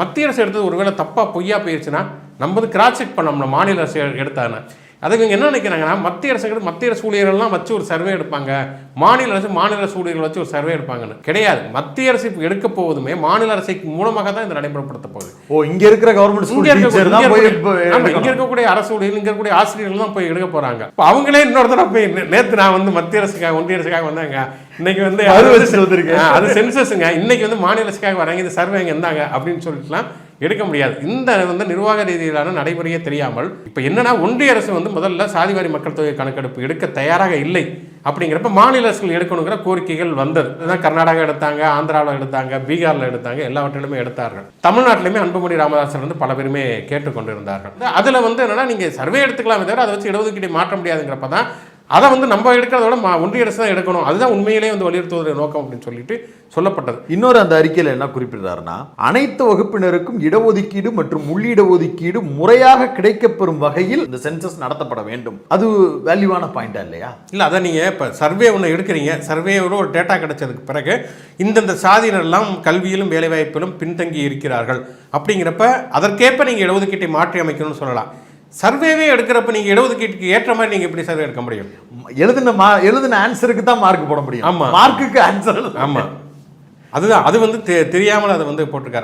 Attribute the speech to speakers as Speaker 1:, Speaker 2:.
Speaker 1: மத்திய அரசு எடுத்தது ஒருவேளை தப்பாக பொய்யா போயிடுச்சுன்னா நம்ம வந்து கிராஸ் செக் பண்ணோம்னா மாநில அரசு எடுத்தாங்கன்னா அதை இவங்க என்ன நினைக்கிறாங்கன்னா மத்திய அரசு ஊழியர்கள்லாம் வச்சு ஒரு சர்வே எடுப்பாங்க, மாநில அரசு ஊழியர்கள் வச்சு ஒரு சர்வே எடுப்பாங்கன்னு கிடையாது. மத்திய அரசு எடுக்க போவதுமே மாநில அரசு மூலமாக தான் இந்த நடைமுறைப்படுத்த போகுது.
Speaker 2: இங்க இருக்கிற கவர்மெண்ட்
Speaker 1: இங்க இருக்கக்கூடிய அரசு ஊழியர்கள், இங்க இருக்கக்கூடிய ஆசிரியர்கள் தான் போய் எடுக்க போறாங்க. இப்போ அவங்களே இன்னொரு தடவை போய் நேற்று நான் வந்து மத்திய அரசுக்காக ஒன்றிய அரசுக்காக வந்தாங்க, இன்னைக்கு வந்து அது சென்சஸ்ங்க, இன்னைக்கு வந்து மாநில அரசுக்காக வராங்க, இந்த சர்வே இருந்தாங்க அப்படின்னு சொல்லிட்டுலாம் எடுக்க முடியாது. இந்த வந்து நிர்வாக ரீதியிலான நடைமுறையே தெரியாமல் இப்போ என்னன்னா ஒன்றிய அரசு வந்து முதல்ல சாதிவாரி மக்கள் தொகை கணக்கெடுப்பு எடுக்க தயாராக இல்லை அப்படிங்கிறப்ப மாநில அரசுகள் எடுக்கணுங்கிற கோரிக்கைகள் வந்தது. இதுதான் கர்நாடகா எடுத்தாங்க, ஆந்திராவில் எடுத்தாங்க, பீகாரில் எடுத்தாங்க, எல்லாவற்றிலுமே எடுத்தார்கள். தமிழ்நாட்டிலுமே அன்புமணி ராமதாசர் வந்து பல பேருமே கேட்டுக்கொண்டிருந்தார்கள். அதில் வந்து என்னன்னா நீங்கள் சர்வே எடுத்துக்கலாமே தவிர அதை வச்சு இடஒதுக்கீட்டை மாற்ற முடியாதுங்கிறப்ப தான் அதை வந்து நம்ம எடுக்கிறத விட ஒன்றிய அரசு தான் எடுக்கணும், அதுதான் உண்மையிலே வந்து வலியுறுத்துவதற்கு நோக்கம் அப்படின்னு சொல்லிட்டு சொல்லப்பட்டது.
Speaker 2: இன்னொரு அந்த அறிக்கையில் என்ன குறிப்பிடுறாருன்னா, அனைத்து வகுப்பினருக்கும் இடஒதுக்கீடு மற்றும் உள்ளிடஒதுக்கீடு முறையாக கிடைக்கப்பெறும் வகையில் இந்த சென்சஸ் நடத்தப்பட வேண்டும். அது வேல்யூவான பாயிண்டா இல்லையா?
Speaker 1: இல்லை, அதை நீங்கள் இப்போ சர்வே ஒன்று எடுக்கிறீங்க, சர்வேயோட ஒரு டேட்டா கிடைச்சதுக்கு பிறகு இந்தந்த சாதியினரெல்லாம் கல்வியிலும் வேலைவாய்ப்பிலும் பின்தங்கி இருக்கிறார்கள் அப்படிங்கிறப்ப அதற்கேற்ப நீங்கள் இடஒதுக்கீட்டை மாற்றி அமைக்கணும்னு சொல்லலாம். சர்வேவே எடுக்கிறப்ப நீங்கள் இடஒதுக்கீட்டுக்கு ஏற்ற மாதிரி நீங்கள் எப்படி சர்வே எடுக்க முடியும்?
Speaker 2: எழுதின ஆன்சருக்கு தான் மார்க் போட முடியும்.
Speaker 1: ஆமாம்,
Speaker 2: மார்க்குக்கு ஆன்சர்.
Speaker 1: ஆமாம், அதுதான் அது வந்து தெரியாமல் அதை வந்து போட்டிருக்காரு.